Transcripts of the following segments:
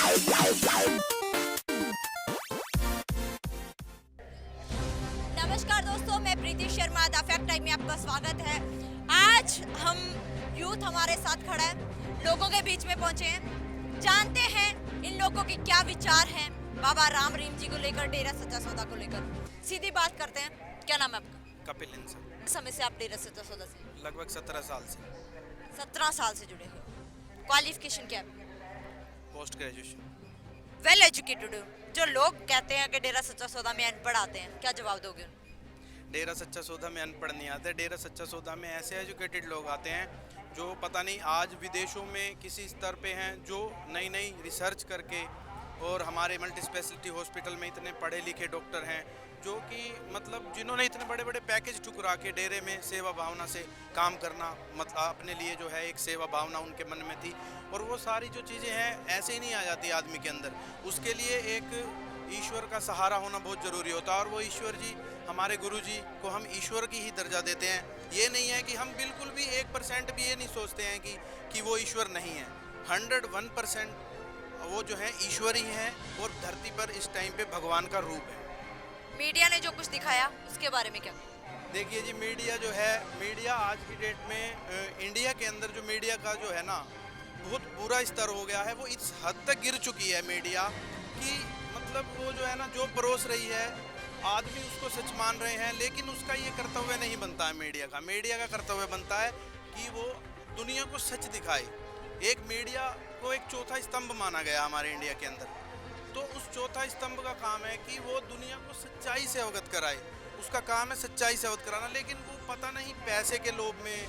नमस्कार दोस्तों, मैं प्रीति शर्मा द फैक्ट टाइम में आपका स्वागत है। आज हम यूथ हमारे साथ खड़ा है, लोगों के बीच में पहुंचे हैं, जानते हैं इन लोगों के क्या विचार हैं बाबा राम रहीम जी को लेकर, डेरा सच्चा सौदा को लेकर। सीधी बात करते हैं, क्या नाम है आपका? कपिल इंसान। समय से आप डेरा सच्चा सौदा से? लगभग 17 साल से। 17 साल से जुड़े हो। क्वालिफिकेशन क्या है? Post graduation. वेल एजुकेटेड हो। जो लोग कहते हैं कि डेरा सच्चा सौदा में अनपढ़ आते हैं, क्या जवाब दोगे उनको? डेरा सच्चा सौदा में अनपढ़ नहीं आते, डेरा सच्चा सौदा में ऐसे एजुकेटेड लोग आते हैं जो पता नहीं आज विदेशों में किसी स्तर पे हैं, जो नई नई रिसर्च करके, और हमारे मल्टी स्पेशलिटी हॉस्पिटल में इतने पढ़े लिखे डॉक्टर हैं जो कि मतलब जिन्होंने इतने बड़े बड़े पैकेज ठुकरा के डेरे में सेवा भावना से काम करना, मतलब अपने लिए जो है एक सेवा भावना उनके मन में थी, और वो सारी जो चीज़ें हैं ऐसे ही नहीं आ जाती आदमी के अंदर। उसके लिए एक ईश्वर का सहारा होना बहुत ज़रूरी होता है, और वो ईश्वर जी, हमारे गुरु जी को हम ईश्वर की ही दर्जा देते हैं। ये नहीं है कि हम बिल्कुल भी 1% भी ये नहीं सोचते हैं कि वो ईश्वर नहीं है। 101% वो जो है ईश्वर ही है, और धरती पर इस टाइम पे भगवान का रूप है। मीडिया ने जो कुछ दिखाया उसके बारे में क्या? देखिए जी, मीडिया जो है, मीडिया आज की डेट में इंडिया के अंदर जो मीडिया का जो है ना बहुत बुरा स्तर हो गया है। वो इस हद तक गिर चुकी है मीडिया कि मतलब वो जो है ना, जो परोस रही है आदमी उसको सच मान रहे हैं, लेकिन उसका ये कर्तव्य नहीं बनता है मीडिया का। मीडिया का कर्तव्य बनता है कि वो दुनिया को सच दिखाए। एक मीडिया को एक चौथा स्तंभ माना गया हमारे इंडिया के अंदर, तो उस चौथा स्तंभ का काम है कि वो दुनिया को सच्चाई से अवगत कराए। उसका काम है सच्चाई से अवगत कराना, लेकिन वो पता नहीं पैसे के लोभ में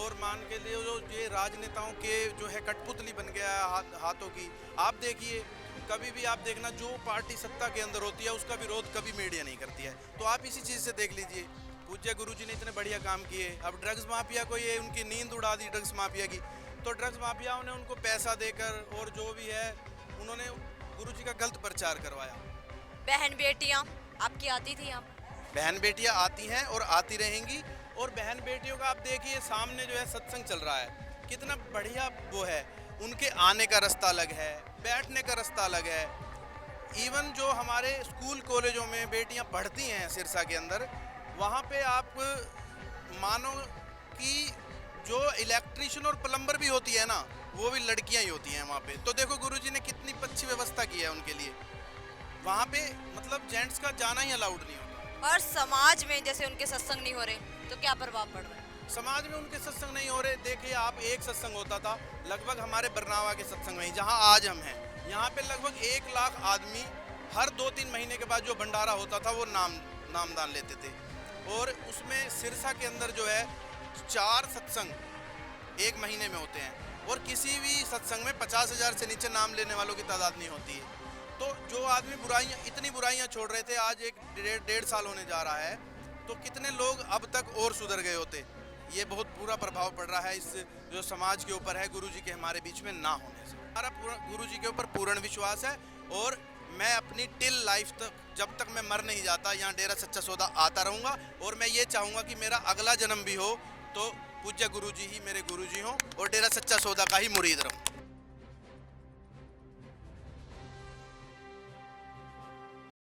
और मान के लिए जो ये राजनेताओं के जो है कठपुतली बन गया है हाथों की। आप देखिए, कभी भी आप देखना, जो पार्टी सत्ता के अंदर होती है उसका विरोध कभी मीडिया नहीं करती है। तो आप इसी चीज़ से देख लीजिए, पूज्य गुरुजी ने इतने बढ़िया काम किए, अब ड्रग्स माफिया को ये उनकी नींद उड़ा दी ड्रग्स माफिया की, तो ड्रग्स माफियाओं ने उनको पैसा देकर और जो भी है उन्होंने गुरुजी का गलत प्रचार करवाया। बहन बेटियां आपकी आती थी यहाँ? बहन बेटियां आती हैं और आती रहेंगी, और बहन बेटियों का आप देखिए सामने जो है सत्संग चल रहा है, कितना बढ़िया वो है। उनके आने का रास्ता अलग है, बैठने का रास्ता अलग है। इवन जो हमारे स्कूल कॉलेजों में बेटियां पढ़ती हैं सिरसा के अंदर, वहाँ पे आप मानो कि जो इलेक्ट्रीशियन और प्लम्बर भी होती है ना, वो भी लड़कियां ही होती हैं वहाँ पे। तो देखो गुरुजी ने कितनी अच्छी व्यवस्था की है उनके लिए। वहाँ पे मतलब जेंट्स का जाना ही अलाउड नहीं होता। और समाज में जैसे उनके सत्संग नहीं हो रहे, तो क्या प्रभाव पड़ रहा है? समाज में उनके सत्संग नहीं हो रहे, देखिए आप, एक सत्संग होता था लगभग हमारे बरनावा के सत्संग में, जहाँ आज हम हैं, यहाँ पे लगभग 1 लाख आदमी हर 2-3 महीने के बाद जो भंडारा होता था वो नामदान लेते थे। और उसमें सिरसा के अंदर जो है 4 सत्संग 1 महीने में होते हैं, और किसी भी सत्संग में 50,000 से नीचे नाम लेने वालों की तादाद नहीं होती है। तो जो आदमी इतनी बुराइयां छोड़ रहे थे, आज 1-1.5 साल होने जा रहा है, तो कितने लोग अब तक और सुधर गए होते। ये बहुत बुरा प्रभाव पड़ रहा है इस जो समाज के ऊपर है, गुरुजी के हमारे बीच में ना होने से। हमारा गुरुजी के ऊपर पूर्ण विश्वास है, और मैं अपनी टिल लाइफ तक, जब तक मैं मर नहीं जाता, यहाँ डेरा सच्चा सौदा आता रहूँगा। और मैं ये चाहूँगा कि मेरा अगला जन्म भी हो तो पूज्य गुरुजी ही मेरे गुरुजी हों, और डेरा सच्चा सौदा का ही मुरीद रहूँ।